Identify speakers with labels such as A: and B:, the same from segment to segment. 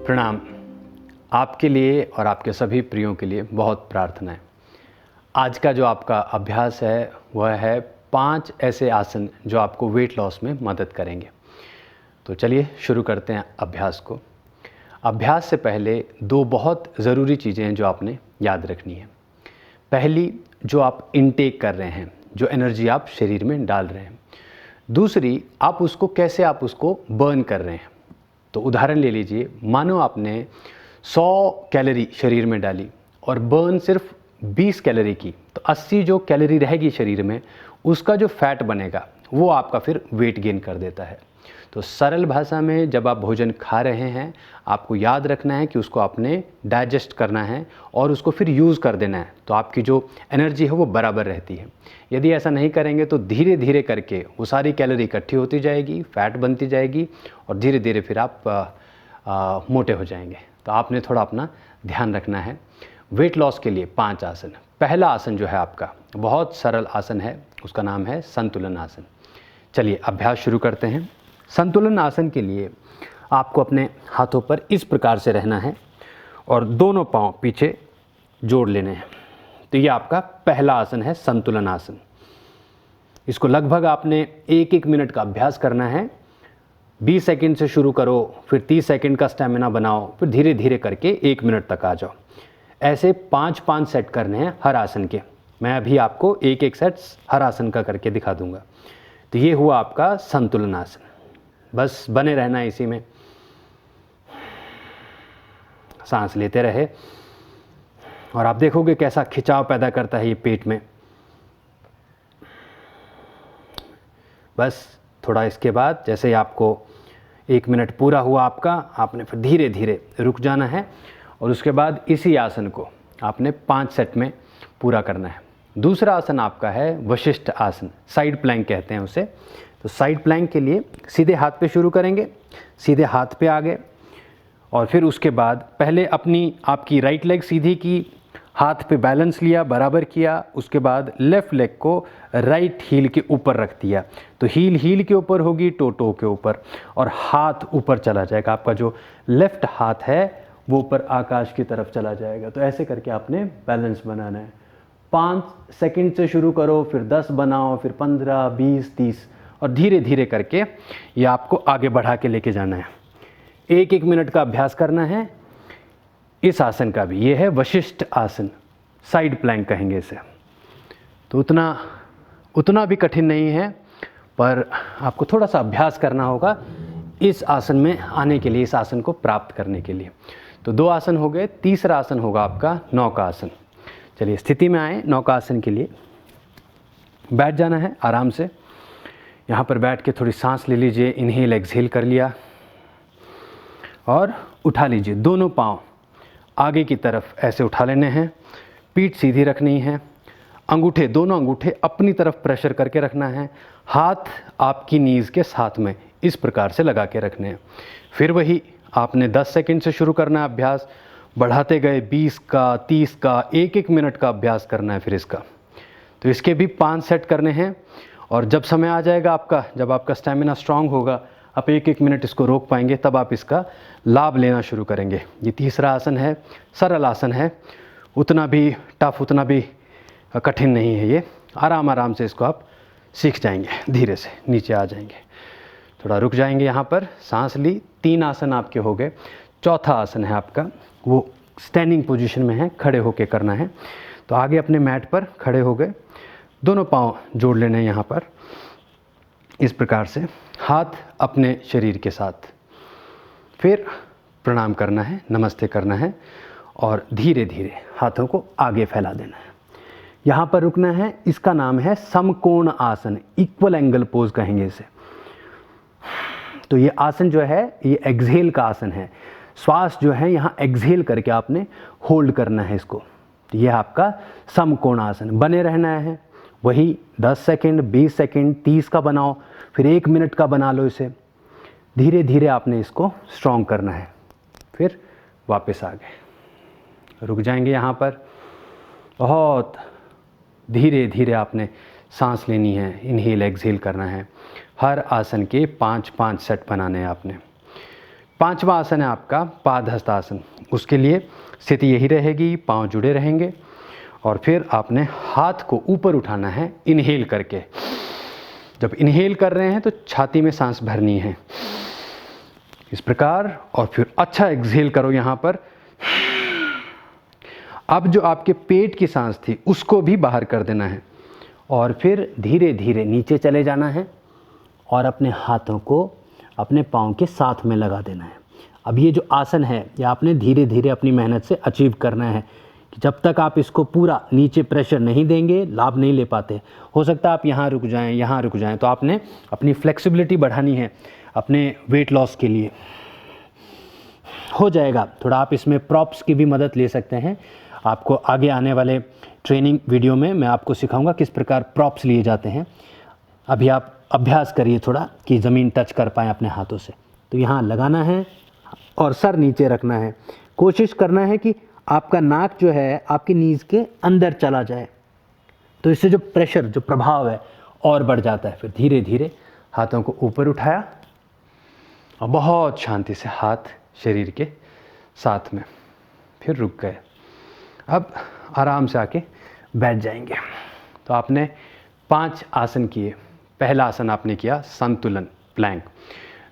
A: प्रणाम। आपके लिए और आपके सभी प्रियों के लिए बहुत प्रार्थनाएं। आज का जो आपका अभ्यास है वह है 5 ऐसे आसन जो आपको वेट लॉस में मदद करेंगे। तो चलिए शुरू करते हैं अभ्यास को। अभ्यास से पहले 2 बहुत ज़रूरी चीज़ें हैं जो आपने याद रखनी है। पहली, जो आप इनटेक कर रहे हैं, जो एनर्जी आप शरीर में डाल रहे हैं। दूसरी, आप उसको बर्न कर रहे हैं। तो उदाहरण ले लीजिए, मानो आपने 100 कैलोरी शरीर में डाली और बर्न सिर्फ 20 कैलोरी की, तो 80 जो कैलोरी रहेगी शरीर में, उसका जो फैट बनेगा वो आपका फिर वेट गेन कर देता है। तो सरल भाषा में, जब आप भोजन खा रहे हैं, आपको याद रखना है कि उसको आपने डाइजेस्ट करना है और उसको फिर यूज़ कर देना है, तो आपकी जो एनर्जी है वो बराबर रहती है। यदि ऐसा नहीं करेंगे तो धीरे धीरे करके वो सारी कैलोरी इकट्ठी होती जाएगी, फैट बनती जाएगी और धीरे धीरे फिर आप मोटे हो जाएंगे। तो आपने थोड़ा अपना ध्यान रखना है। वेट लॉस के लिए 5 आसन। पहला आसन जो है आपका बहुत सरल आसन है, उसका नाम है संतुलन आसन। चलिए अभ्यास शुरू करते हैं। संतुलन आसन के लिए आपको अपने हाथों पर इस प्रकार से रहना है और दोनों पांव पीछे जोड़ लेने हैं। तो ये आपका पहला आसन है, संतुलन आसन। इसको लगभग आपने 1-1 मिनट का अभ्यास करना है। 20 सेकंड से शुरू करो, फिर 30 सेकंड का स्टैमिना बनाओ, फिर धीरे धीरे करके 1 मिनट तक आ जाओ। ऐसे 5-5 सेट करने हैं हर आसन के। मैं अभी आपको 1-1 सेट हर आसन का करके दिखा दूंगा। तो ये हुआ आपका संतुलन आसन। बस बने रहना है इसी में, सांस लेते रहे और आप देखोगे कैसा खिंचाव पैदा करता है ये पेट में। बस थोड़ा इसके बाद जैसे ही आपको 1 मिनट पूरा हुआ आपका, आपने फिर धीरे धीरे रुक जाना है और उसके बाद इसी आसन को आपने 5 सेट में पूरा करना है। दूसरा आसन आपका है वशिष्ठ आसन, साइड प्लैंक कहते हैं उसे। तो साइड प्लैंक के लिए सीधे हाथ पे शुरू करेंगे, सीधे हाथ पे आ गए और फिर उसके बाद पहले आपकी राइट लेग सीधी की, हाथ पे बैलेंस लिया, बराबर किया। उसके बाद लेफ़्ट लेग को राइट हील के ऊपर रख दिया। तो हील के ऊपर होगी, टो के ऊपर, और हाथ ऊपर चला जाएगा। आपका जो लेफ़्ट हाथ है वो ऊपर आकाश की तरफ चला जाएगा। तो ऐसे करके आपने बैलेंस बनाना है। 5 सेकंड से शुरू करो, फिर 10 बनाओ, फिर 15, 20, 30 और धीरे धीरे करके ये आपको आगे बढ़ा के लेके जाना है। 1-1 मिनट का अभ्यास करना है इस आसन का भी। ये है वशिष्ठ आसन, साइड प्लैंक कहेंगे इसे। तो उतना भी कठिन नहीं है, पर आपको थोड़ा सा अभ्यास करना होगा इस आसन में आने के लिए, इस आसन को प्राप्त करने के लिए। तो 2 आसन हो गए। तीसरा आसन होगा आपका नौका आसन। चलिए स्थिति में आए। नौका आसन के लिए बैठ जाना है आराम से। यहाँ पर बैठ के थोड़ी सांस ले लीजिए, इनहेल एक्सहेल कर लिया और उठा लीजिए। दोनों पाँव आगे की तरफ ऐसे उठा लेने हैं, पीठ सीधी रखनी है, दोनों अंगूठे अपनी तरफ प्रेशर करके रखना है, हाथ आपकी नीज़ के साथ में इस प्रकार से लगा के रखने हैं। फिर वही आपने 10 सेकंड से शुरू करना है अभ्यास, बढ़ाते गए 20 का, 30 का, 1-1 मिनट का अभ्यास करना है फिर इसका। तो इसके भी 5 सेट करने हैं और जब समय आ जाएगा आपका, जब आपका स्टैमिना स्ट्रांग होगा, आप 1-1 मिनट इसको रोक पाएंगे, तब आप इसका लाभ लेना शुरू करेंगे। ये तीसरा आसन है, सरल आसन है, उतना भी टफ, उतना भी कठिन नहीं है। ये आराम से इसको आप सीख जाएंगे। धीरे से नीचे आ जाएंगे, थोड़ा रुक जाएंगे, यहाँ पर सांस ली। 3 आसन आपके हो गए। चौथा आसन है आपका, वो स्टैंडिंग पोजीशन में है, खड़े होके करना है। तो आगे अपने मैट पर खड़े हो गए, दोनों पाँव जोड़ लेने हैं यहाँ पर इस प्रकार से, हाथ अपने शरीर के साथ। फिर प्रणाम करना है, नमस्ते करना है और धीरे धीरे हाथों को आगे फैला देना है। यहाँ पर रुकना है। इसका नाम है समकोण आसन, इक्वल एंगल पोज कहेंगे इसे। तो ये आसन जो है ये एक्सहेल का आसन है। श्वास जो है यहाँ एक्सहेल करके आपने होल्ड करना है इसको। तो ये आपका समकोण आसन। बने रहना है वही 10 सेकंड, 20 सेकंड, 30 का बनाओ, फिर 1 मिनट का बना लो इसे। धीरे धीरे आपने इसको स्ट्रॉन्ग करना है। फिर वापस आ गए, रुक जाएंगे यहाँ पर। बहुत धीरे धीरे आपने सांस लेनी है, इनहेल एक्सहेल करना है। हर आसन के 5-5 सेट बनाने हैं आपने। 5वां आसन है आपका पादहस्तासन। उसके लिए स्थिति यही रहेगी, पाँव जुड़े रहेंगे और फिर आपने हाथ को ऊपर उठाना है इनहेल करके। जब इनहेल कर रहे हैं तो छाती में सांस भरनी है इस प्रकार, और फिर अच्छा एक्सहेल करो यहाँ पर। अब जो आपके पेट की सांस थी उसको भी बाहर कर देना है और फिर धीरे धीरे नीचे चले जाना है और अपने हाथों को अपने पाँव के साथ में लगा देना है। अब ये जो आसन है ये आपने धीरे धीरे अपनी मेहनत से अचीव करना है कि जब तक आप इसको पूरा नीचे प्रेशर नहीं देंगे लाभ नहीं ले पाते। हो सकता है आप यहाँ रुक जाएं, तो आपने अपनी फ्लेक्सिबिलिटी बढ़ानी है अपने वेट लॉस के लिए। हो जाएगा। थोड़ा आप इसमें प्रॉप्स की भी मदद ले सकते हैं। आपको आगे आने वाले ट्रेनिंग वीडियो में मैं आपको सिखाऊंगा किस प्रकार प्रॉप्स लिए जाते हैं। अभी आप अभ्यास करिए थोड़ा कि ज़मीन टच कर पाएँ अपने हाथों से। तो यहाँ लगाना है और सर नीचे रखना है। कोशिश करना है कि आपका नाक जो है आपकी नीज़ के अंदर चला जाए, तो इससे जो प्रेशर, जो प्रभाव है और बढ़ जाता है। फिर धीरे धीरे हाथों को ऊपर उठाया और बहुत शांति से हाथ शरीर के साथ में, फिर रुक गए। अब आराम से आके बैठ जाएंगे। तो आपने 5 आसन किए। पहला आसन आपने किया संतुलन प्लैंक,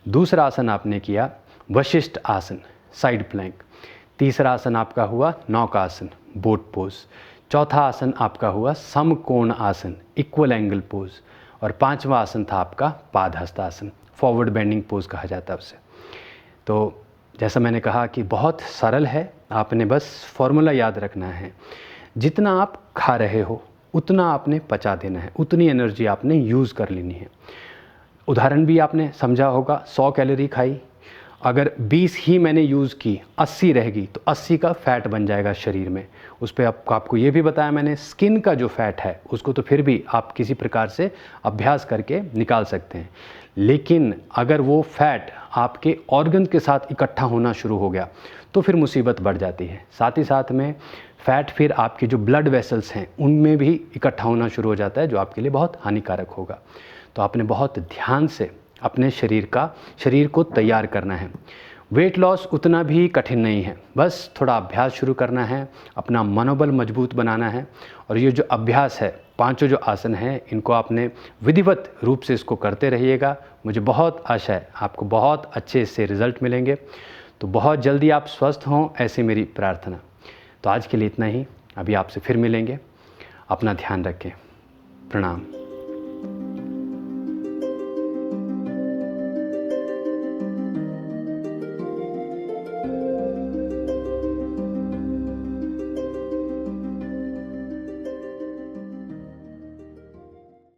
A: दूसरा आसन आपने किया वशिष्ठ आसन साइड प्लैंक, तीसरा आसन आपका हुआ नौकासन बोट पोज, चौथा आसन आपका हुआ समकोण आसन इक्वल एंगल पोज, और 5वां आसन था आपका पादहस्तासन फॉरवर्ड बेंडिंग पोज कहा जाता है उसे। तो जैसा मैंने कहा कि बहुत सरल है, आपने बस फॉर्मूला याद रखना है। जितना आप खा रहे हो उतना आपने पचा देना है, उतनी एनर्जी आपने यूज़ कर लेनी है। उदाहरण भी आपने समझा होगा, 100 कैलोरी खाई, अगर 20 ही मैंने यूज़ की, 80 रहेगी, तो 80 का फ़ैट बन जाएगा शरीर में। उस पर आपको ये भी बताया मैंने, स्किन का जो फ़ैट है उसको तो फिर भी आप किसी प्रकार से अभ्यास करके निकाल सकते हैं, लेकिन अगर वो फ़ैट आपके ऑर्गन के साथ इकट्ठा होना शुरू हो गया तो फिर मुसीबत बढ़ जाती है। साथ ही साथ में फ़ैट फिर आपके जो ब्लड वेसल्स हैं उनमें भी इकट्ठा होना शुरू हो जाता है, जो आपके लिए बहुत हानिकारक होगा। तो आपने बहुत ध्यान से अपने शरीर को तैयार करना है। वेट लॉस उतना भी कठिन नहीं है, बस थोड़ा अभ्यास शुरू करना है, अपना मनोबल मजबूत बनाना है। और ये जो अभ्यास है, 5 जो आसन हैं, इनको आपने विधिवत रूप से इसको करते रहिएगा। मुझे बहुत आशा है आपको बहुत अच्छे इससे रिज़ल्ट मिलेंगे। तो बहुत जल्दी आप स्वस्थ हों, ऐसी मेरी प्रार्थना। तो आज के लिए इतना ही, अभी आपसे फिर मिलेंगे। अपना ध्यान रखें। प्रणाम।